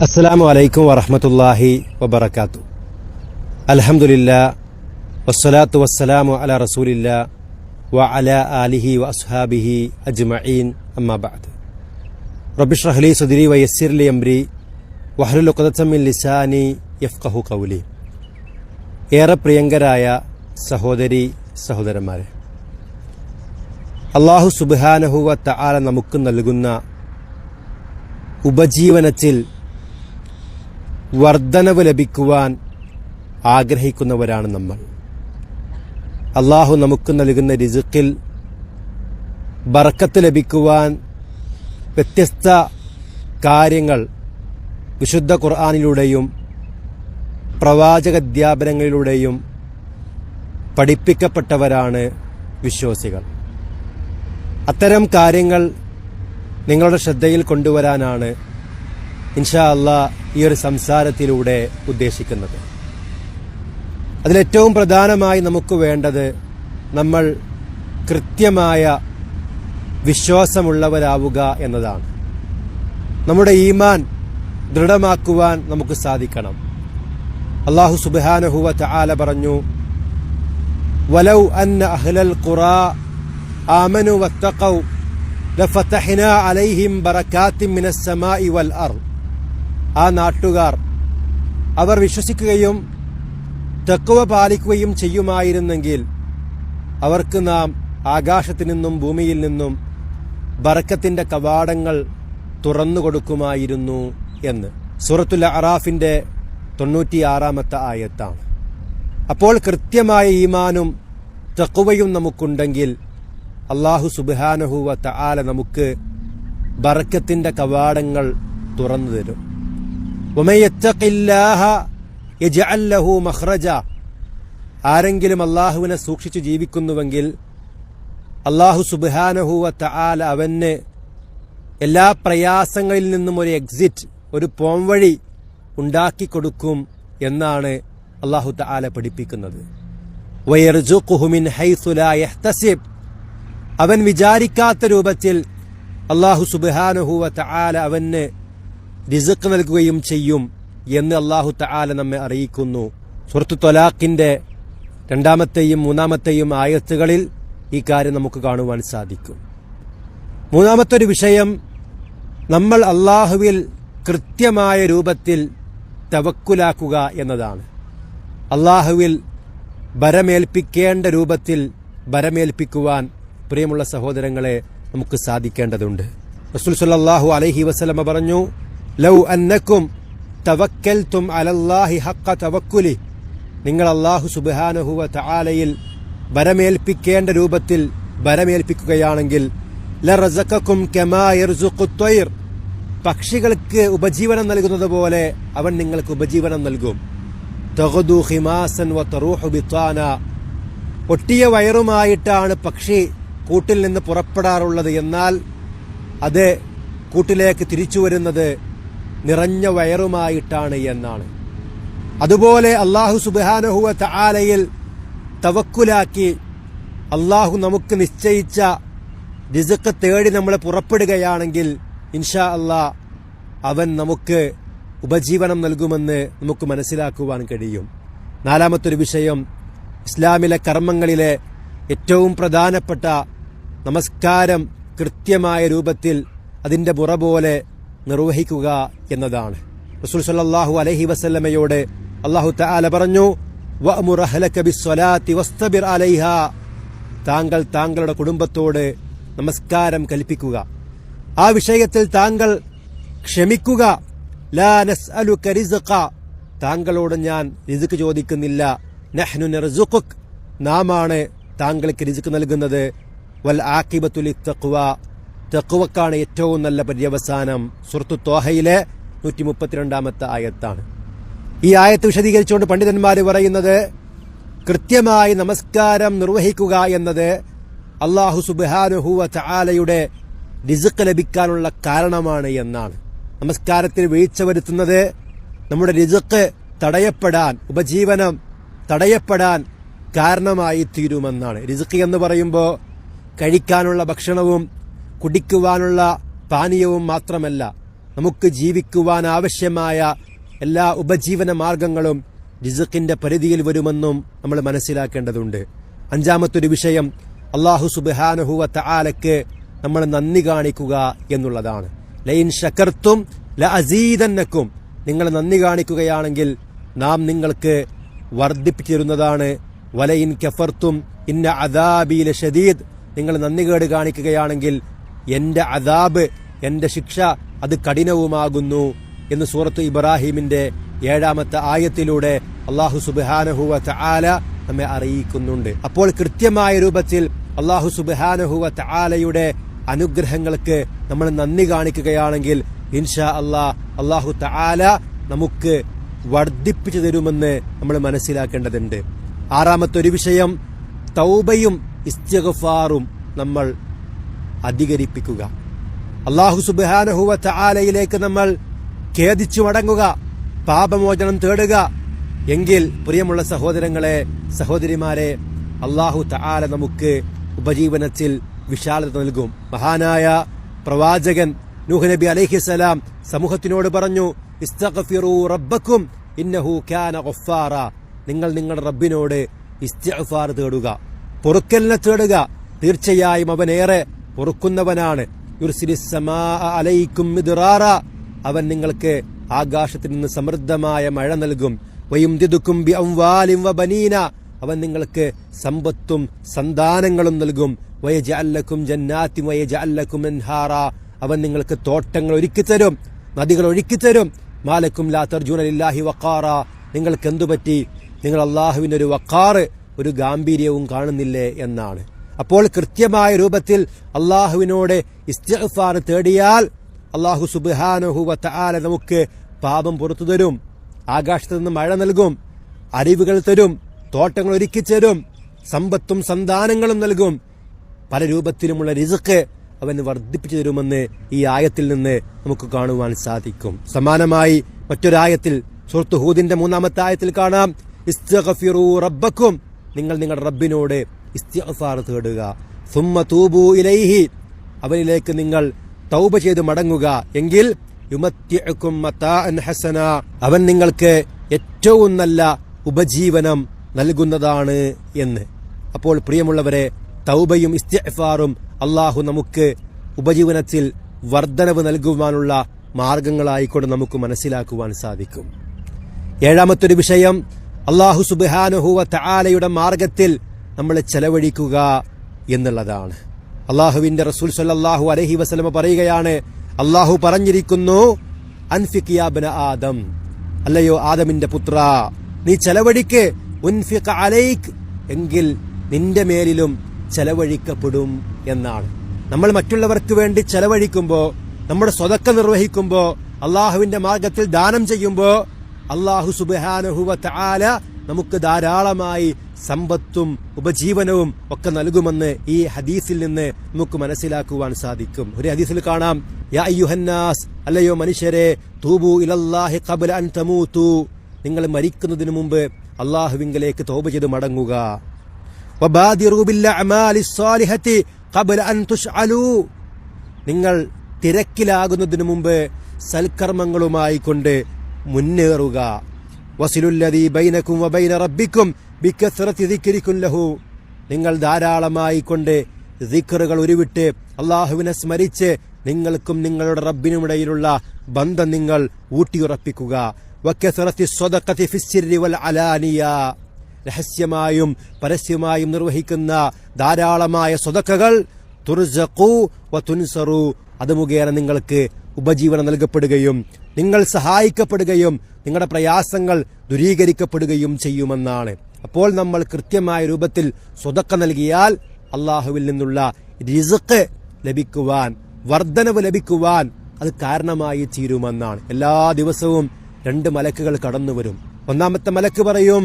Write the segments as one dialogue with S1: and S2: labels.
S1: അസ്സലാമു അലൈക്കും വറഹ്മത്തുള്ളാഹി വബറകാതുഹു. അൽഹംദുലില്ലാ വസ്സലാത്തു വസ്സലാമു അലാ റസൂലില്ലാ വഅലാ ആലിഹി വഅസ്ഹാബിഹി അജ്മഈൻ. അമ്മാ ബഅദ്. റബ്ബി ഇശ്റഹ് ലി സദ്രി വയസ്സിർ ലി അംരി വഹ്ലുൽ ഉഖ്ദതം മിൻ ലിസാനി യഫ്ഖഹു ഖൗലി. ഏറെ പ്രിയങ്കരായ സഹോദരി സഹോദരന്മാരെ, അല്ലാഹു സുബ്ഹാനഹു വ തആല നമുക്ക് നൽകുന്ന ഉപജീവനത്തിൽ വർധനവ് ലഭിക്കുവാൻ ആഗ്രഹിക്കുന്നവരാണ് നമ്മൾ. അള്ളാഹു നമുക്ക് നൽകുന്ന റിസ്ഖിൽ ബറക്കത്ത് ലഭിക്കുവാൻ വ്യത്യസ്ത കാര്യങ്ങൾ വിശുദ്ധ ഖുർആനിലൂടെയും പ്രവാചകധ്യാപനങ്ങളിലൂടെയും പഠിപ്പിക്കപ്പെട്ടവരാണ് വിശ്വാസികൾ. അത്തരം കാര്യങ്ങൾ നിങ്ങളുടെ ശ്രദ്ധയിൽ കൊണ്ടുവരാനാണ് ഇൻഷാ അല്ലാഹ് ഈ ഒരു സംസാരത്തിലൂടെ ഉദ്ദേശിക്കുന്നത്. അതിലേറ്റവും പ്രധാനമായി നമുക്ക് വേണ്ടത് നമ്മൾ കൃത്യമായ വിശ്വാസമുള്ളവരാവുക എന്നതാണ്. നമ്മുടെ ഈമാൻ ദൃഢമാക്കുവാൻ നമുക്ക് സാധിക്കണം. അല്ലാഹു സുബ്ഹാനഹു വ തആല പറഞ്ഞു, വലൗ അന്ന അഹ്ലൽ ഖുറാ ആമനു വത്തഖൗ ലഫതഹ്നാ അലൈഹിം ബറകാത്തിൻ മിനസ് സമാഇ വൽ അർദ്. ആ നാട്ടുകാർ അവർ വിശ്വസിക്കുകയും തഖ്വ പാലിക്കുകയും ചെയ്യുമായിരുന്നെങ്കിൽ അവർക്ക് നാം ആകാശത്തു നിന്നും ഭൂമിയിൽ നിന്നും ബറക്കത്തിന്റെ കവാടങ്ങൾ തുറന്നു കൊടുക്കുമായിരുന്നു എന്ന് സൂറത്തുൽ അറാഫിന്റെ 96-ാമത്തെ ആയത്താണ്. അപ്പോൾ കൃത്യമായ ഈമാനും തഖ്വയും നമുക്കുണ്ടെങ്കിൽ അല്ലാഹു സുബ്ഹാനഹു വ തആല നമുക്ക് ബറക്കത്തിന്റെ കവാടങ്ങൾ തുറന്നു തരും. വമൻ യത്തഖില്ലാഹ യജ്അൽ ലഹു മഖ്റജ. ആരെങ്കിലും അല്ലാഹുവിനെ സൂക്ഷിച്ചു ജീവിക്കുന്നുവെങ്കിൽ അല്ലാഹു സുബ്ഹാനഹു വ തആല അവന് എല്ലാ പ്രയാസങ്ങളിൽ നിന്നും ഒരു എക്സിറ്റ്, ഒരു പോംവഴി ഉണ്ടാക്കിക്കൊടുക്കും എന്നാണ് അല്ലാഹു തആല പഠിപ്പിക്കുന്നത്. വയർസുഖുഹു മിൻ ഹൈസു ലാ യഹ്തസിബ്. അവൻ വിചാരിക്കാത്ത രൂപത്തിൽ അല്ലാഹു സുബ്ഹാനഹു വ തആല അവന് റിസ്ഖ് നൽകുകയും ചെയ്യും എന്ന് അല്ലാഹു തആല നമ്മെ അറിയിക്കുന്നു. സൂറത്തു ത്വലാഖിന്റെ 2-ാമത്തെയും 3-ാമത്തെയും ആയത്തുകളിൽ ഈ കാര്യം നമുക്ക് കാണുവാൻ സാധിക്കും. മൂന്നാമത്തെ വിഷയം, നമ്മൾ അല്ലാഹുവിൽ കൃത്യമായ രൂപത്തിൽ തവക്കുലാക്കുക എന്നതാണ്. അല്ലാഹുവിൽ ഭരമേൽപ്പിക്കേണ്ട രൂപത്തിൽ ഭരമേൽപ്പിക്കുവാൻ പ്രിയമുള്ള സഹോദരങ്ങളെ നമുക്ക് സാധിക്കേണ്ടതുണ്ട്. റസൂൽ സല്ലല്ലാഹു അലൈഹി വസല്ലം പറഞ്ഞു, ലൗ അന്നക്കും തവക്കൽതും അലല്ലാഹി ഹഖ്ക തവക്കുലി. നിങ്ങൾ അല്ലാഹു സുബ്ഹാനഹു വ തആലയിൽ ഭരമേൽപ്പിക്കേണ്ട രൂപത്തിൽ ഭരമേൽപ്പിക്കുകയാണെങ്കിൽ ലറസഖക്കും കമാ യർസുഖുത് ത്വയ്ർ. പക്ഷികൾക്ക് ഉപജീവനം നൽകുന്നത് പോലെ അവൻ നിങ്ങൾക്ക് ഉപജീവനം നൽകും. തഗ്ദു ഖിമാസൻ വ തറൂഹു ബിത്താന. ഒട്ടിയ വയറുമായിട്ടാണ് പക്ഷി കൂട്ടിൽ നിന്ന് പുറപ്പെടാറുള്ളത്, എന്നാൽ അത് കൂട്ടിലേക്ക് തിരിച്ചു വരുന്നത് നിറഞ്ഞ വയറുമായിട്ടാണ് എന്നാണ്. അതുപോലെ അല്ലാഹു സുബ്ഹാനഹു വ തആലയിൽ തവക്കുലാക്കി അല്ലാഹു നമുക്ക് നിശ്ചയിച്ച റിസ്ഖ് തേടി നമ്മൾ പുറപ്പെടുകയാണെങ്കിൽ ഇൻഷാ അല്ലാഹ് അവൻ നമുക്ക് ഉപജീവനം നൽകുമെന്ന് നമുക്ക് മനസ്സിലാക്കുവാൻ കഴിയും. നാലാമത്തെ വിഷയം, ഇസ്ലാമിലെ കർമ്മങ്ങളിലെ ഏറ്റവും പ്രധാനപ്പെട്ട നമസ്കാരം കൃത്യമായ രൂപത്തിൽ അതിന്റെ മുറ പോലെ നിർവഹിക്കുക എന്നതാണ്. റസൂൽ സല്ലല്ലാഹു അലൈഹി വസല്ലമയോട് അല്ലാഹു തആല പറഞ്ഞു, വഅ്മുർ അഹ്ലക ബിസ്സലാത്തി വസ്തബിർ അലൈഹാ. താങ്കൾ താങ്കളുടെ കുടുംബത്തോട് നമസ്കാരം കൽപ്പിക്കുക, ആ വിഷയത്തിൽ താങ്കൾ ക്ഷമിക്കുക. ലാ നസ്അലുക റിസ്ഖ. താങ്കളോട് ഞാൻ റിസ്ഖ് ചോദിക്കുന്നില്ല. നഹ്നു നർസുഖുക്. നാമാണ് താങ്കൾക്ക് റിസ്ഖ് നൽകുന്നത്. വൽ ആഖിബത്തു ലിത്തഖ്വ. തഖ്വക്കാണ് ഏറ്റവും നല്ല പര്യവസാനം. സൂറത്തു ത്വാഹയിലെ 132-ാമത്തെ ആയത്താണ്. ഈ ആയത്ത് വിശദീകരിച്ചുകൊണ്ട് പണ്ഡിതന്മാർ പറയുന്നത്, കൃത്യമായി നമസ്കാരം നിർവഹിക്കുക എന്നത് അല്ലാഹു സുബ്ഹാനഹു വ തആലയുടെ റിസ്ഖ് ലഭിക്കാനുള്ള കാരണമാണ് എന്നാണ്. നമസ്കാരത്തിൽ വീഴ്ച വരുത്തുന്നത് നമ്മുടെ റിസ്ഖ് തടയപ്പെടാൻ, ഉപജീവനം തടയപ്പെടാൻ കാരണമായി തീരുമെന്നാണ്. റിസ്ഖ് എന്ന് പറയുമ്പോൾ കഴിക്കാനുള്ള ഭക്ഷണവും കുടിക്കുവാനുള്ള പാനീയവും മാത്രമല്ല, നമുക്ക് ജീവിക്കുവാൻ ആവശ്യമായ എല്ലാ ഉപജീവന മാർഗങ്ങളും റിസ്ഖിന്റെ പരിധിയിൽ വരുമെന്നും നമ്മൾ മനസ്സിലാക്കേണ്ടതുണ്ട്. അഞ്ചാമത്തൊരു വിഷയം, അല്ലാഹു സുബ്ഹാനഹു വ തആലക്ക് നമ്മൾ നന്ദി കാണിക്കുക എന്നുള്ളതാണ്. ലൈൻ ശകർത്തും ലഅസീദന്നക്കും, നിങ്ങൾ നന്ദി കാണിക്കുകയാണെങ്കിൽ നാം നിങ്ങൾക്ക് വർദ്ധിപ്പിച്ചു തരുന്നതാണ്. വലയിൻ കഫർത്തും ഇന്ന അദാബി ലശദീദ്, നിങ്ങൾ നന്ദികേട് കാണിക്കുകയാണെങ്കിൽ എന്റെ അദാബ്, എന്റെ ശിക്ഷ അത് കഠിനവുമാകുന്നു എന്ന് സൂറത്ത് ഇബ്രാഹിമിന്റെ 7-ാമത്തെ ആയത്തിലൂടെ അല്ലാഹു സുബ്ഹാനഹു വ തആല നമ്മെ അറിയിക്കുന്നുണ്ട്. അപ്പോൾ കൃത്യമായ രൂപത്തിൽ അല്ലാഹു സുബ്ഹാനഹു വ തആലയുടെ അനുഗ്രഹങ്ങൾക്ക് നമ്മൾ നന്ദി കാണിക്കുകയാണെങ്കിൽ ഇൻഷാ അല്ലാഹു തആല നമുക്ക് വർദ്ധിപ്പിച്ചു തരുമെന്ന് നമ്മൾ മനസ്സിലാക്കേണ്ടതുണ്ട്. 6-ാമത്തെ വിഷയം, തൗബയും ഇസ്തിഗ്ഫാറും നമ്മൾ അധികരിപ്പിക്കുക. അല്ലാഹു സുബ്ഹാനഹു വ തആലയിലേക്ക് നമ്മൾ ഖേദിച്ചു മടങ്ങുക, പാപമോചനം തേടുക. എങ്കിൽ പ്രിയമുള്ള സഹോദരങ്ങളെ, സഹോദരിമാരെ, അല്ലാഹു തആല നമുക്ക് ഉപജീവനത്തിൽ വിശാലത നൽകും. മഹാനായ പ്രവാചകൻ നൂഹ് നബി അലൈഹിസ്സലാം സമൂഹത്തിനോട് പറഞ്ഞു, ഇസ്തഗ്ഫിറൂ റബ്ബക്കും ഇന്നഹു കാന ഗഫാറ, നിങ്ങൾ നിങ്ങളുടെ റബ്ബിനോട് ഇസ്തിഗ്ഫാർ തേടുക, പൊറുക്കലിനെ തേടുക. തീർച്ചയായും അവനേറെ പൊറുക്കുന്നവനാണ്. യുർസിലിസ് സമാഅ അലൈക്കും മിദ്റാറ, അവൻ നിങ്ങൾക്ക് ആകാശത്തിൽ നിന്ന് സമൃദ്ധമായ മഴ നൽകും. വയുംദിദുക്കും ബിഅംവാലിൻ വബനീന, അവൻ നിങ്ങൾക്ക് സമ്പത്തും സന്താനങ്ങളും നൽകും. വയജഅൽ ലക്കും ജന്നാത്തിൻ വയജഅൽ ലക്കും അൻഹാറ, അവൻ നിങ്ങൾക്ക് തോട്ടങ്ങൾ ഒരുക്കിത്തരും, നദികൾ ഒഴുക്കിത്തരും. മാലക്കും ലാ തർജൂന ലില്ലാഹി വഖാറ, നിങ്ങൾക്ക് എന്തുപറ്റി, നിങ്ങൾ അല്ലാഹുവിന്റെ ഒരു വഖാറ്, ഒരു ഗാംഭീര്യവും കാണുന്നില്ലേ എന്നാണ്. അപ്പോൾ കൃത്യമായ രൂപത്തിൽ അല്ലാഹുവിനോട് ഇസ്തിഗ്ഫാർ തേടിയാൽ അല്ലാഹു സുബ്ഹാനഹു വ തആല നമുക്ക് പാപം പുറത്തു തരും, ആകാശത്തു നിന്ന് മഴ നൽകും, അരുവികൾ തരും, തോട്ടങ്ങൾ ഒരുക്കിത്തരും, സമ്പത്തും സന്താനങ്ങളും നൽകും. പല രൂപത്തിലുമുള്ള റിസ്ഖ് അവന് വർദ്ധിപ്പിച്ചു തരുമെന്ന് ഈ ആയത്തിൽ നിന്ന് നമുക്ക് കാണുവാൻ സാധിക്കും. സമാനമായി മറ്റൊരായത്തിൽ സൂറത്ത് ഹൂദിന്റെ 3-ാമത്തെ ആയത്തിൽ കാണാം, ഇസ്തഗ്ഫിറൂ റബ്ബക്കും, നിങ്ങൾ നിങ്ങളുടെ റബ്ബിനോട് ഇസ്തിഗ്ഫാർ തേടുക. സുമ്മ തൂബൂ ഇലൈഹി, അവനിലേക്ക് നിങ്ങൾ തൗബ ചെയ്ത് മടങ്ങുക. എങ്കിൽ യുമത്തിഉക്കും മതാഅൻ ഹസന, അവൻ നിങ്ങൾക്ക് ഏറ്റവും നല്ല ഉപജീവനം നൽകുന്നതാണ് എന്ന്. അപ്പോൾ പ്രിയമുള്ളവരെ, തൗബയും ഇസ്തിഗ്ഫാറും അല്ലാഹു നമുക്ക് ഉപജീവനത്തിൽ വർധനവ് നൽകുവാനുള്ള മാർഗങ്ങളായിക്കൊണ്ട് നമുക്ക് മനസ്സിലാക്കുവാൻ സാധിക്കും. 7-ാമത്തെ വിഷയം, അല്ലാഹു സുബ്ഹാനഹു വ തആലയുടെ മാർഗത്തിൽ നമ്മൾ ചെലവഴിക്കുക എന്നുള്ളതാണ്. അല്ലാഹുവിന്റെ റസൂൽ സ്വല്ലല്ലാഹു അലൈഹി വസല്ലം പറയുകയാണ്, അല്ലാഹു പറഞ്ഞിരിക്കുന്നു, അൻഫിഖ് യാ ഇബ്ന ആദം, അല്ലയോ ആദമിന്റെ പുത്ര, നീ ചെലവഴിക്ക്, ഉൻഫിഖ് അലൈക്, എങ്കിൽ നിന്റെ മേലിലും ചെലവഴിക്കപ്പെടും എന്നാണ്. നമ്മൾ മറ്റുള്ളവർക്ക് വേണ്ടി ചെലവഴിക്കുമ്പോൾ, നമ്മുടെ സ്വതക്ക നിർവഹിക്കുമ്പോൾ, അള്ളാഹുവിന്റെ മാർഗത്തിൽ ദാനം ചെയ്യുമ്പോൾ അല്ലാഹു സുബ്ഹാനഹു വ തആല നമുക്ക് ധാരാളമായി സമ്പത്തും ഉപജീവനവും ഒക്കെ നൽകുമെന്ന് ഈ ഹദീസിൽ നിന്ന് നമുക്ക് മനസ്സിലാക്കുവാൻ സാധിക്കും. ഒരു ഹദീസിൽ കാണാം, യാ അയ്യുഹന്നാസ്, അല്ലയോ മനുഷ്യരെ, തൂബു ഇലല്ലാഹി ഖബ്ല അൻ തമൂതു, നിങ്ങൾ മരിക്കുന്നതിന് മുമ്പ് അല്ലാഹുവിങ്കലേക്ക് തൗബ ചെയ്ത് മടങ്ങുക. വബാദിറു ബിൽ അഅമാലി സ്സാലിഹത്തി ഖബ്ല അൻ തുശ്അലു, നിങ്ങൾ തിരക്കിലാകുന്നതിന് മുമ്പ് സൽക്കർമ്മങ്ങളുമായി കൊണ്ട് മുന്നേറുക. വസിലുല്ലദീ ബൈനക്കും വബൈന റബ്ബിക്കും ബികസ്റതി ദിക്രിക്കും ലഹു, നിങ്ങൾ ധാരാളമായി കൊണ്ട് ദിക്റുകൾ ഉരുവിട്ട് അല്ലാഹുവിനെ സ്മരിച്ച് നിങ്ങൾക്കും നിങ്ങളുടെ റബ്ബിനുമിടയിലുള്ള ബന്ധം നിങ്ങൾ ഊട്ടിയുറപ്പിക്കുക. വകസ്റതി സ്വദഖതി ഫിസ്സിരി വൽ അലാനിയ, രഹസ്യമായും പരസ്യമായും നിർവഹിക്കുന്ന ധാരാളമായ സ്വതക്കകൾ, തുർസഖു വതുൻസറു, അത് മുഖേന നിങ്ങൾക്ക് ഉപജീവനം നൽകപ്പെടുകയും നിങ്ങൾ സഹായിക്കപ്പെടുകയും നിങ്ങളുടെ പ്രയാസങ്ങൾ ദൂരീകരിക്കപ്പെടുകയും ചെയ്യുമെന്നാണ്. അപ്പോൾ നമ്മൾ കൃത്യമായ രൂപത്തിൽ സ്വതക്ക നൽകിയാൽ അല്ലാഹുവിൽ നിന്നുള്ള റിസ്ഖ് ലഭിക്കുവാൻ, വർധനവ് ലഭിക്കുവാൻ അത് കാരണമായി തീരുമെന്നാണ്. എല്ലാ ദിവസവും 2 മലക്കുകൾ കടന്നു വരും. 1-ാമത്തെ മലക്ക് പറയും,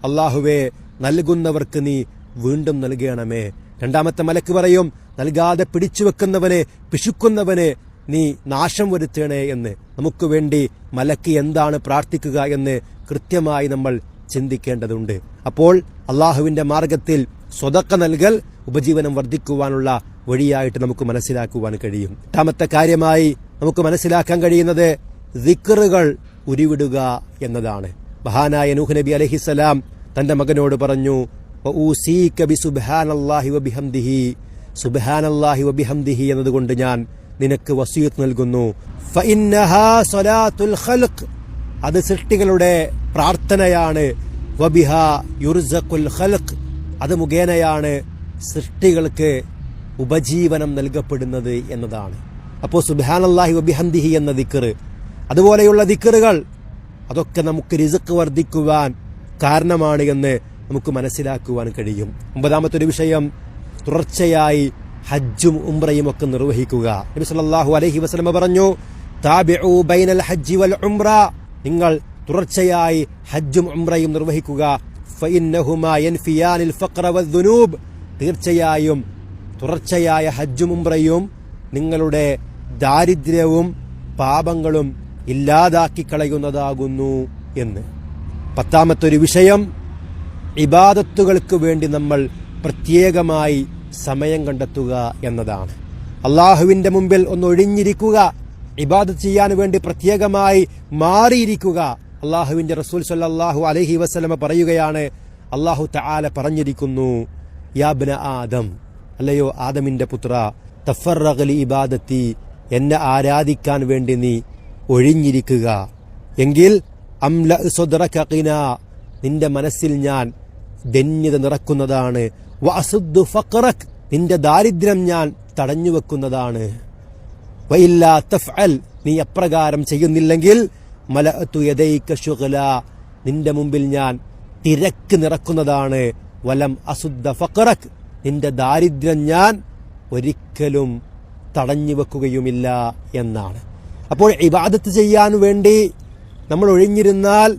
S1: അല്ലാഹുവേ, നൽകുന്നവർക്ക് നീ വീണ്ടും നൽകണമേ. 2-ാമത്തെ മലക്ക് പറയും, നൽകാതെ പിടിച്ചു വെക്കുന്നവനെ, പിശുക്കുന്നവനെ നീ നാശം വരുത്തണേ എന്ന്. നമുക്ക് വേണ്ടി മലക്ക് എന്താണ് പ്രാർത്ഥിക്കുക എന്ന് കൃത്യമായി നമ്മൾ ചിന്തിക്കേണ്ടതുണ്ട്. അപ്പോൾ അള്ളാഹുവിന്റെ മാർഗത്തിൽ സ്വതക്ക നൽകൽ ഉപജീവനം വർദ്ധിക്കുവാനുള്ള വഴിയായിട്ട് നമുക്ക് മനസ്സിലാക്കുവാൻ കഴിയും. 8-ാമത്തെ കാര്യമായി നമുക്ക് മനസ്സിലാക്കാൻ കഴിയുന്നത് ദിക്റുകൾ ഉരുവിടുക എന്നതാണ്. മഹാനായ നൂഹ് നബി അലൈഹിസ്സലാം തന്റെ മകനോട് പറഞ്ഞു, വഊസീക ബിസുബ്ഹാനല്ലാഹി വബിഹംദിഹി, സുബ്ഹാനല്ലാഹി വബിഹംദിഹി എന്നതുകൊണ്ട് ഞാൻ നിനക്ക് വസിയത്ത് നൽകുന്നു. ഫഇന്നഹാ സ്വലാത്തുൽ ഖൽഖ്, അത് സൃഷ്ടികളുടെ പ്രാർത്ഥനയാണ്. വബിഹാ യുർസഖുൽ ഖൽഖ്, അത് മുഖേനയാണ് സൃഷ്ടികൾക്ക് ഉപജീവനം നൽകപ്പെടുന്നത് എന്നതാണ്. അപ്പോൾ സുബ്ഹാനല്ലാഹി വബിഹംദിഹി എന്ന ദിക്ർ, അതുപോലെയുള്ള ദിക്റുകൾ അതൊക്കെ നമുക്ക് റിസ്ക് വർദ്ധിക്കുവാൻ കാരണമാണ് എന്ന് നമുക്ക് മനസ്സിലാക്കുവാൻ കഴിയും. 9ാമത്തെ വിഷയം, തുടർച്ചയായി ഹജ്ജും ഉംറയും ഒക്കെ നിർവഹിക്കുക. നബി സല്ലല്ലാഹു അലൈഹി വസല്ലം പറഞ്ഞു, താബിഉ ബൈനൽ ഹജ്ജി വൽ ഉംറ, നിങ്ങൾ തുടർച്ചയായി ഹജ്ജും ഉംറയും നിർവഹിക്കുക. ഫഇന്നഹുമാ യൻഫിയാനിൽ ഫഖ്റ വദ്ദുനൂബ്, തീർച്ചയായും തുടർച്ചയായ ഹജ്ജും ഉംറയും നിങ്ങളുടെ ദാരിദ്ര്യവും പാപങ്ങളും ഇല്ലാതാക്കി കളയുന്നതാകുന്നു എന്ന്. 10ാമത്തെ വിഷയം, ഇബാദത്തുകൾക്ക് വേണ്ടി നമ്മൾ പ്രത്യേകമായി സമയം കണ്ടെത്തുക എന്നതാണ്. അള്ളാഹുവിന്റെ മുമ്പിൽ ഒന്ന് ഒഴിഞ്ഞിരിക്കുക, ഇബാദത്ത് ചെയ്യാൻ വേണ്ടി പ്രത്യേകമായി മാറിയിരിക്കുക. അള്ളാഹുവിന്റെ റസൂൽ സല്ലല്ലാഹു അലൈഹി വസല്ലമ പറയുകയാണ്, അള്ളാഹു തആല പറഞ്ഞിരിക്കുന്നു, യാ ഇബ്ന ആദം, അല്ലയോ ആദമിന്റെ പുത്ര, തഫറഗ ലി ഇബാദത്തി, എന്നെ ആരാധിക്കാൻ വേണ്ടി നീ ഒഴിഞ്ഞിരിക്കുക. എങ്കിൽ അംല സദ്റക ഖിനാ, നിന്റെ മനസ്സിൽ ഞാൻ ധന്യത നിറക്കുന്നതാണ്. വഅസുദ്ദു ഫഖറക്, നിന്റെ ദാരിദ്ര്യം ഞാൻ തടഞ്ഞു വെക്കുന്നതാണ്. വഇല്ലാ തഫ്അൽ, നീ അപ്രകാരം ചെയ്യുന്നില്ലെങ്കിൽ മലഅതു യദൈക ശുഗ്ല, നിന്റെ മുമ്പിൽ ഞാൻ തിരക്ക് നിറക്കുന്നതാണ്. വലം അസുദ്ദ ഫഖറക്, നിന്റെ ദാരിദ്ര്യം ഞാൻ ഒരിക്കലും തടഞ്ഞു വെക്കുകയുമില്ല എന്നാണ്. അപ്പോൾ ഇബാദത്ത് ചെയ്യാൻ വേണ്ടി നമ്മൾ ഒഴിഞ്ഞിരുന്നാൽ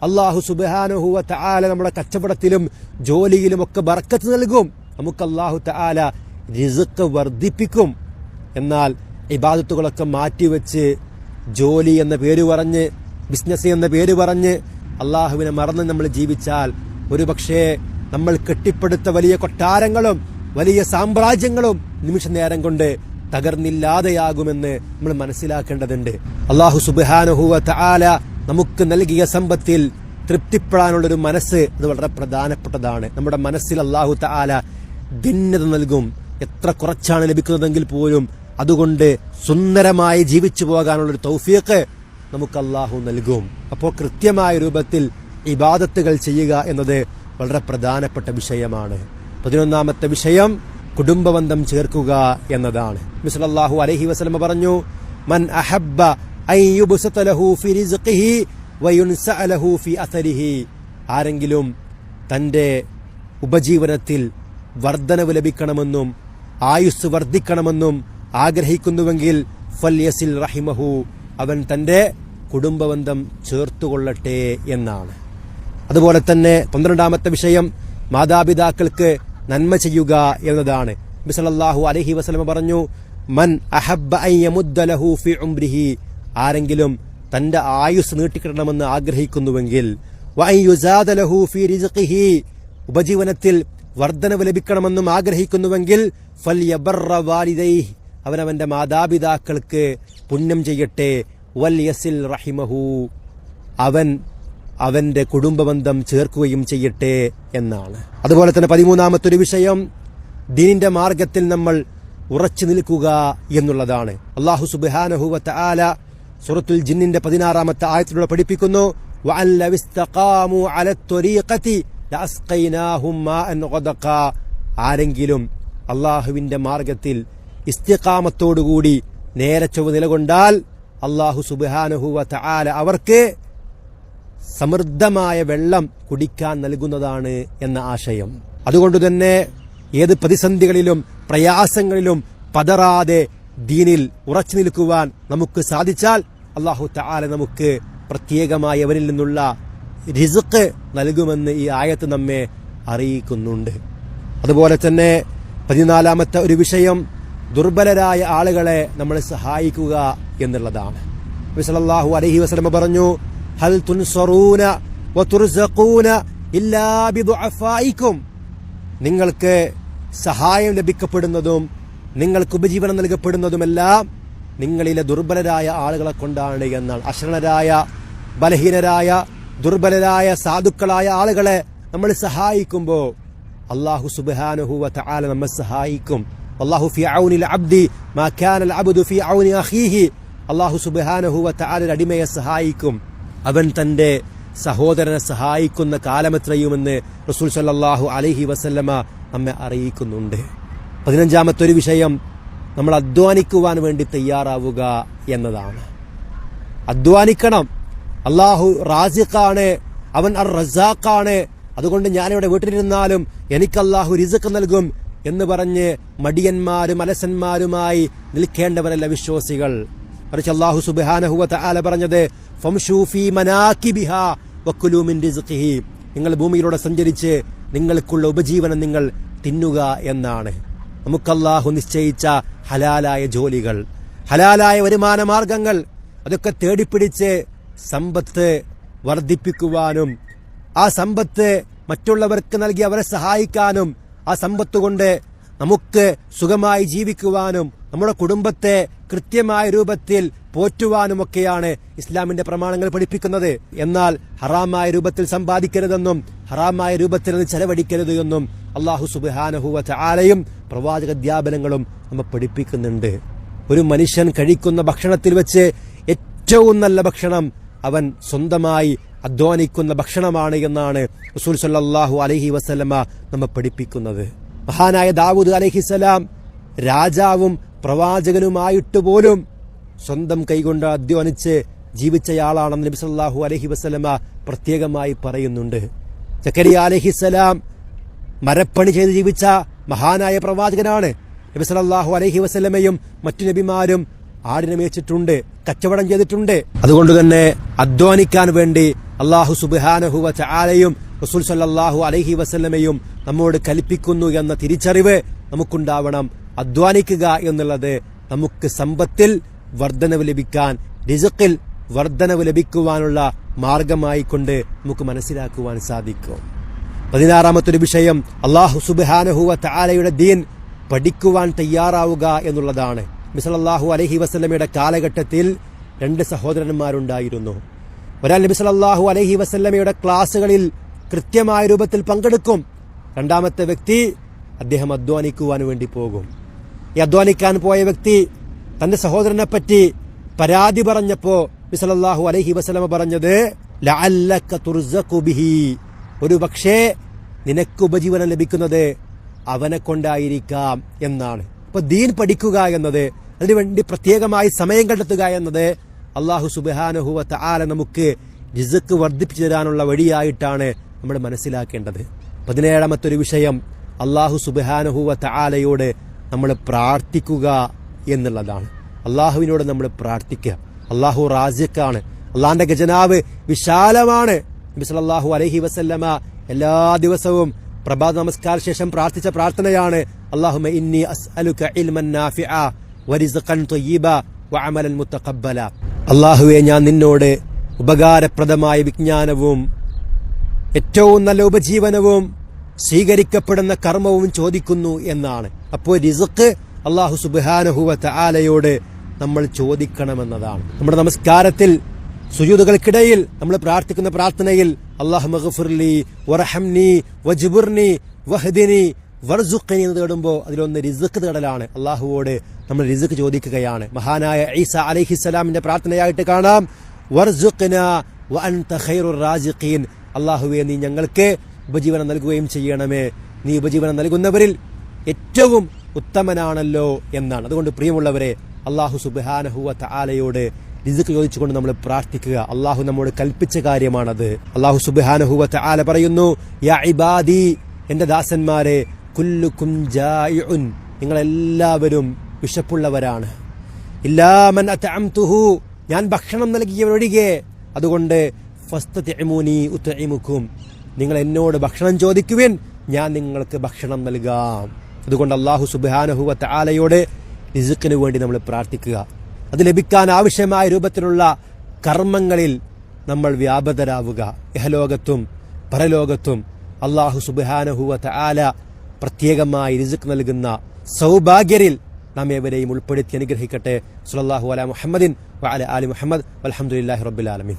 S1: അല്ലാഹു സുബ്ഹാനഹു വ തആല നമ്മുടെ കച്ചവടത്തിലും ജോലിയിലുമൊക്കെ ബർക്കത്ത് നൽകും. നമുക്ക് അല്ലാഹു തആല റിസ്ക് വർദ്ധിപ്പിക്കും. എന്നാൽ ഇബാദത്തുകളൊക്കെ മാറ്റിവെച്ച് ജോലി എന്ന പേര് പറഞ്ഞ്, ബിസിനസ് എന്ന പേര് പറഞ്ഞ് അല്ലാഹുവിനെ മറന്ന് നമ്മൾ ജീവിച്ചാൽ ഒരുപക്ഷേ നമ്മൾ കെട്ടിപ്പടുത്ത വലിയ കൊട്ടാരങ്ങളും വലിയ സാമ്രാജ്യങ്ങളും നിമിഷ നേരം കൊണ്ട് തകർന്നില്ലാതെയാകുമെന്ന് നമ്മൾ മനസ്സിലാക്കേണ്ടതുണ്ട്. അല്ലാഹു സുബ്ഹാനഹു വ തആല നമുക്ക് നൽകിയ സമ്പത്തിൽ തൃപ്തിപ്പെടാനുള്ളൊരു മനസ്സ്, അത് വളരെ പ്രധാനപ്പെട്ടതാണ്. നമ്മുടെ മനസ്സിൽ അല്ലാഹു തആല ഭിന്നത നൽകും. എത്ര കുറച്ചാണ് ലഭിക്കുന്നതെങ്കിൽ പോലും അതുകൊണ്ട് സുന്ദരമായി ജീവിച്ചു പോകാനുള്ളൊരു തൗഫീഖ് നമുക്ക് അല്ലാഹു നൽകും. അപ്പോൾ കൃത്യമായ രൂപത്തിൽ ഇബാദത്തുകൾ ചെയ്യുക എന്നത് വളരെ പ്രധാനപ്പെട്ട വിഷയമാണ്. 11ാമത്തെ വിഷയം, കുടുംബബന്ധം ചേർക്കുക എന്നതാണ്. നബി സല്ലല്ലാഹു അലൈഹി വസല്ലം പറഞ്ഞു, മൻ അഹബ്ബ അൻ യുബ്സത ലഹു ഫി റിസ്ഖിഹി വയുൻസഅ ലഹു ഫി അഥരിഹി, ആരെങ്കിലും തന്റെ ഉപജീവനത്തിൽ വർധനവ് ലഭിക്കണമെന്നും ആയുസ് വർദ്ധിക്കണമെന്നും ആഗ്രഹിക്കുന്നുവെങ്കിൽ ഫൽയസിൽ റഹിമഹു, അവൻ തന്റെ കുടുംബബന്ധം ചേർത്തുകൊള്ളട്ടെ എന്നാണ്. അതുപോലെ തന്നെ 12ാമത്തെ വിഷയം, മാതാപിതാക്കൾക്ക് നന്മ ചെയ്യുക എന്നതാണ്. നബി സല്ലല്ലാഹു അലൈഹി വസല്ലം പറഞ്ഞു, മൻ അഹബ്ബ അൻ യമുദ്ദ ലഹു ഫി ഉംരിഹി, ആരെങ്കിലും തന്റെ ആയുസ് നീട്ടിക്കിടണമെന്ന് ആഗ്രഹിക്കുന്നുവെങ്കിൽ, വഅൻ യുസാദ ലഹു ഫി റിസ്ഖിഹി, ഉപജീവനത്തിൽ വർധനവ് ലഭിക്കണമെന്നും ആഗ്രഹിക്കുന്നുവെങ്കിൽ, ഫൽയബർറ വാലിദൈഹി, അവനവന്റെ മാതാപിതാക്കൾക്ക് പുണ്യം ചെയ്യട്ടെ. വൽയസിൽ റഹിമഹു, അവൻ അവന്റെ കുടുംബബന്ധം ചേർക്കുകയും ചെയ്യട്ടെ എന്നാണ്. അതുപോലെ തന്നെ 13ാമത്തെ വിഷയം, ദീനിന്റെ മാർഗത്തിൽ നമ്മൾ ഉറച്ചു നിൽക്കുക എന്നുള്ളതാണ്. അല്ലാഹു സുബ്ഹാനഹു വ തആല സൂറത്തുൽ ജിന്നിന്റെ 16ാമത്തെ ആയത്തിലൂടെ പഠിപ്പിക്കുന്നു, വഅല്ലവിസ്തഖാമു അലത്ത്വരീഖതി ലഅസ്ഖൈനാഹും മാഅൻ ഗദഖ, ആരെങ്കിലും അല്ലാഹുവിന്റെ മാർഗത്തിൽ ഇസ്തിഖാമത്തോടുകൂടി നേരെ ചൊവ്വ നിലകൊണ്ടാൽ അല്ലാഹു സുബ്ഹാനഹു വ തആല അവർക്ക് സമൃദ്ധമായ വെള്ളം കുടിക്കാൻ നൽകുന്നതാണ് എന്ന ആശയം. അതുകൊണ്ട് തന്നെ ഏത് പ്രതിസന്ധികളിലും പ്രയാസങ്ങളിലും പതറാതെ ദീനിൽ ഉറച്ചു നിൽക്കുവാൻ നമുക്ക് സാധിച്ചാൽ അല്ലാഹു തആല നമുക്ക് പ്രത്യേകമായി അവരിൽ നിന്നുള്ള റിസ്ക് നൽകുമെന്ന് ഈ ആയത്ത് നമ്മെ അറിയിക്കുന്നുണ്ട്. അതുപോലെ തന്നെ 14ാമത്തെ ഒരു വിഷയം, ദുർബലരായ ആളുകളെ നമ്മൾ സഹായിക്കുക എന്നുള്ളതാണ്. നബി സല്ലല്ലാഹു അലൈഹി വസല്ലം പറഞ്ഞു, ഹൽ തുൻസറൂന വതുർസഖൂന ഇല്ലാ ബിദുഅഫായിക്കും, നിങ്ങൾക്ക് സഹായം ലഭിക്കപ്പെടുന്നതും നിങ്ങൾക്ക് ഉപജീവനം നൽകപ്പെടുന്നതുമെല്ലാം നിങ്ങളിലെ ദുർബലരായ ആളുകളെ കൊണ്ടാണ് എന്നാണ്. അശരണരായ, ബലഹീനരായ, ദുർബലരായ, സാധുക്കളായ ആളുകളെ നമ്മൾ സഹായിക്കുമ്പോൾ അല്ലാഹു സുബ്ഹാനഹു വ തആല നമ്മെ സഹായിക്കും. അല്ലാഹു ഫീ ഔനിൽ അബ്ദി മാ കാനൽ അബ്ദു ഫീ ഔനി അഖീഹി. അല്ലാഹു സുബ്ഹാനഹു വ തആല അടിമയെ സഹായിക്കും, അവൻ തന്റെ സഹോദരനെ സഹായിക്കുന്ന കാലമെത്രയുമെന്ന് റസൂൽ സല്ലല്ലാഹു അലൈഹി വസല്ലമ നമ്മെ അറിയിക്കുന്നുണ്ട്. 15ാമത്തെ ഒരു വിഷയം, നമ്മൾ അധ്വാനിക്കുവാൻ വേണ്ടി തയ്യാറാവുക എന്നതാണ്. അധ്വാനിക്കണം. അല്ലാഹു റാസിഖാണ്, അവൻ അർ റസാഖാണ്. അതുകൊണ്ട് ഞാനിവിടെ വീട്ടിലിരുന്നാലും എനിക്ക് അല്ലാഹു റിസ്ക് നൽകും എന്ന് പറഞ്ഞ് മടിയന്മാരും അലസന്മാരുമായി നിൽക്കേണ്ടവരല്ല വിശ്വാസികൾ. മറിച്ച് അല്ലാഹു സുബ്ഹാനഹു വ തആല പറഞ്ഞത് ഫംശൂ ഫീ മനാകിബിഹാ വകുലൂ മിൻ റിസ്ഖിഹി. നിങ്ങൾ ഭൂമിയിലൂടെ സഞ്ചരിച്ച് നിങ്ങൾക്കുള്ള ഉപജീവനം നിങ്ങൾ തിന്നുക എന്നാണ്. നമുക്ക് അല്ലാഹു നിശ്ചയിച്ച ഹലാലായ ജോലികൾ, ഹലാലായ വരുമാന മാർഗങ്ങൾ, അതൊക്കെ തേടിപ്പിടിച്ച് സമ്പത്ത് വർദ്ധിപ്പിക്കുവാനും ആ സമ്പത്ത് മറ്റുള്ളവർക്ക് നൽകി അവരെ സഹായിക്കാനും ആ സമ്പത്ത് കൊണ്ട് നമുക്ക് സുഖമായി ജീവിക്കുവാനും നമ്മുടെ കുടുംബത്തെ കൃത്യമായ രൂപത്തിൽ പോറ്റുവാനുമൊക്കെയാണ് ഇസ്ലാമിന്റെ പ്രമാണങ്ങൾ പഠിപ്പിക്കുന്നത്. എന്നാൽ ഹറാമായ രൂപത്തിൽ സമ്പാദിക്കരുതെന്നും ഹറാമായ രൂപത്തിൽ അത് ചെലവഴിക്കരുത് എന്നും അല്ലാഹു സുബ്ഹാനഹു വ തആലയും പ്രവാചക അധ്യാപനങ്ങളും നമ്മെ പഠിപ്പിക്കുന്നുണ്ട്. ഒരു മനുഷ്യൻ കഴിക്കുന്ന ഭക്ഷണത്തിൽ വെച്ച് ഏറ്റവും നല്ല ഭക്ഷണം അവൻ സ്വന്തമായി അധ്വാനിക്കുന്ന ഭക്ഷണമാണ് എന്നാണ് റസൂൽ സല്ലല്ലാഹു അലൈഹി വസല്ലമ നമ്മെ പഠിപ്പിക്കുന്നത്. മഹാനായ ദാവൂദ് അലൈഹിസ്സലാം രാജാവും പ്രവാചകനുമായിട്ട് പോലും സ്വന്തം കൈകൊണ്ട് അധ്വാനിച്ച് ജീവിച്ചയാളാണെന്ന് നബി സല്ലല്ലാഹു അലൈഹി വസല്ലമ പ്രത്യേകമായി പറയുന്നുണ്ട്. സക്കരിയ അലൈഹിസ്സലാം മരപ്പണി ചെയ്ത് ജീവിച്ച മഹാനായ പ്രവാചകനാണ്. നബി സല്ലല്ലാഹു അലൈഹി വസല്ലമയും മറ്റു നബിമാരും ആടിനെ മേച്ചിട്ടുണ്ട്, കച്ചവടം ചെയ്തിട്ടുണ്ട്. അതുകൊണ്ട് തന്നെ അധ്വാനിക്കാൻ വേണ്ടി അല്ലാഹു സുബ്ഹാനഹു വ തആലയും റസൂൽ സല്ലല്ലാഹു അലൈഹി വസല്ലമയും നമ്മോട് കൽപ്പിക്കുന്നു എന്ന തിരിച്ചറിവ് നമുക്കുണ്ടാവണം. അധ്വാനിക്കുക എന്നുള്ളത് നമുക്ക് സമ്പത്തിൽ വർധനവ് ലഭിക്കാൻ, റിസ്ഖിൽ വർധനവ് ലഭിക്കുവാനുള്ള മാർഗമായി കൊണ്ട് നമുക്ക് മനസ്സിലാക്കുവാൻ സാധിക്കും. 16ാമത്തെ വിഷയം, അല്ലാഹു സുബ്ഹാനഹു വ തആലയുടെ ദീൻ പഠിക്കുവാൻ തയ്യാറാവുക എന്നുള്ളതാണ്. നബി സല്ലല്ലാഹു അലൈഹി വസല്ലമയുടെ കാലഘട്ടത്തിൽ 2 സഹോദരന്മാരുണ്ടായിരുന്നു. ഒരാൾ നബി സല്ലല്ലാഹു അലൈഹി വസല്ലമയുടെ ക്ലാസുകളിൽ കൃത്യമായ രൂപത്തിൽ പങ്കെടുക്കും. രണ്ടാമത്തെ വ്യക്തി അദ്ദേഹം അധ്വാനിക്കുവാൻ വേണ്ടി പോകും. ഈ അധ്വാനിക്കാൻ പോയ വ്യക്തി തന്റെ സഹോദരനെ പറ്റി പരാതി പറഞ്ഞപ്പോ നബി സല്ലല്ലാഹു അലൈഹി വസല്ലമ പറഞ്ഞത് ലഅല്ലക തുർസഖു ബിഹി, ഒരു പക്ഷേ നിനക്ക് ഉപജീവനം ലഭിക്കുന്നത് അവനെ കൊണ്ടായിരിക്കാം എന്നാണ്. അപ്പൊ ദീൻ പഠിക്കുക എന്നത്, അതിനുവേണ്ടി പ്രത്യേകമായി സമയം കണ്ടെത്തുക എന്നത് അല്ലാഹു സുബ്ഹാനഹു വ തആല നമുക്ക് റിസ്ക് വർദ്ധിപ്പിച്ചു തരാനുള്ള വഴിയായിട്ടാണ് നമ്മൾ മനസ്സിലാക്കേണ്ടത്. 17ാമത്തെ വിഷയം, അല്ലാഹു സുബ്ഹാനഹു വ തആലയോട് നമ്മൾ പ്രാർത്ഥിക്കുക എന്നുള്ളതാണ്. അല്ലാഹുവിനോട് നമ്മൾ പ്രാർത്ഥിക്കുക. അല്ലാഹു റാസിഖാണ്, അല്ലാഹുവിന്റെ ഖജനാവ് വിശാലമാണ്. നബി സല്ലല്ലാഹു അലൈഹി വസല്ലമ എല്ലാ ദിവസവും പ്രഭാത നമസ്കാര ശേഷം പ്രാർത്ഥിച്ച പ്രാർത്ഥനയാണ് അല്ലാഹുമ്മ ഇന്നി അസ്അലുക ഇൽമൻ നാഫിഅ വറിസ്ഖൻ ത്വയ്യിബ വഅമലൻ മുതഖബ്ബല. അല്ലാഹുവേ, ഞാൻ നിന്നോട് ഉപകാരപ്രദമായ വിജ്ഞാനവും ഏറ്റവും നല്ല ഉപജീവനവും സ്വീകരിക്കപ്പെടുന്ന കർമ്മവും ചോദിക്കുന്നു എന്നാണ്. അപ്പോൾ റിസ്ഖ് അല്ലാഹു സുബ്ഹാനഹു വ തആലയോട് നമ്മൾ ചോദിക്കണമെന്നതാണ്. നമ്മുടെ നമസ്കാരത്തിൽ സുജൂദുകൾക്കിടയിൽ നമ്മൾ പ്രാർത്ഥിക്കുന്ന പ്രാർത്ഥനയിൽ അല്ലാഹുമ്മ ഗ്ഫിർലി വർഹംനി വജ്ബുർനി വഹ്ദിനി വർസുഖ്നി എന്ന് തേടുമ്പോൾ അതിലൊന്ന് റിസ്ക് തേടലാണ്. അല്ലാഹുവോട് നമ്മൾ റിസ്ക് ചോദിക്കുകയാണ്. മഹാനായ ഈസ അലൈഹിസ്സലാമിന്റെ പ്രാർത്ഥനയായിട്ട് കാണാം, വർസുഖ്നാ വഅൻത ഖൈറുർ റാസിഖീൻ, അല്ലാഹുവേ നീ ഞങ്ങൾക്ക് ഉപജീവനം നൽകുകയും ചെയ്യണമേ, നീ ഉപജീവനം നൽകുന്നവരിൽ ഏറ്റവും ഉത്തമനാണല്ലോ എന്നാണ്. അതുകൊണ്ട് പ്രിയമുള്ളവരെ, അല്ലാഹു സുബ്ഹാനഹു വ തആലയോട് റിസ്ക് ചോദിച്ചുകൊണ്ട് നമ്മൾ പ്രാർത്ഥിക്കുക. അല്ലാഹു നമ്മോട് കൽപ്പിച്ച കാര്യമാണത്. അല്ലാഹു സുബ്ഹാനഹു വ തആല പറയുന്നു, യാ ഇബാദി, എന്റെ ദാസന്മാരെ, കുല്ലുക്കും ജായിഉൻ, നിങ്ങളെല്ലാവരും വിശപ്പുള്ളവരാണ്. ഇല്ലാ മൻ അത്അംതുഹു, ഞാൻ ഭക്ഷണം നൽകിയവരൊഴികെ. അതുകൊണ്ട് ഫസ്തതിഉനി ഉത്ഇമുക്കും, നിങ്ങൾ എന്നോട് ഭക്ഷണം ചോദിക്കുവിൻ, ഞാൻ നിങ്ങൾക്ക് ഭക്ഷണം നൽകാം. അതുകൊണ്ട് അല്ലാഹു സുബ്ഹാനഹു വ തആലയോട് റിസ്ഖിന് വേണ്ടി നമ്മൾ പ്രാർത്ഥിക്കുക. അത് ലഭിക്കാൻ ആവശ്യമായ രൂപത്തിലുള്ള കർമ്മങ്ങളിൽ നമ്മൾ വ്യാപൃതരാവുക. ഇഹലോകത്തും പരലോകത്തും അല്ലാഹു സുബ്ഹാനഹു വ തആല പ്രത്യേകമായി റിസ്ഖ് നൽകുന്ന സൗഭാഗ്യരിൽ നാം ഏവരെയും ഉൾപ്പെടുത്തി അനുഗ്രഹിക്കട്ടെ. സ്വല്ലല്ലാഹു അലാ മുഹമ്മദിൻ വഅലാ ആലി മുഹമ്മദ് വൽഹംദുലില്ലാഹി റബ്ബിൽ ആലമീൻ.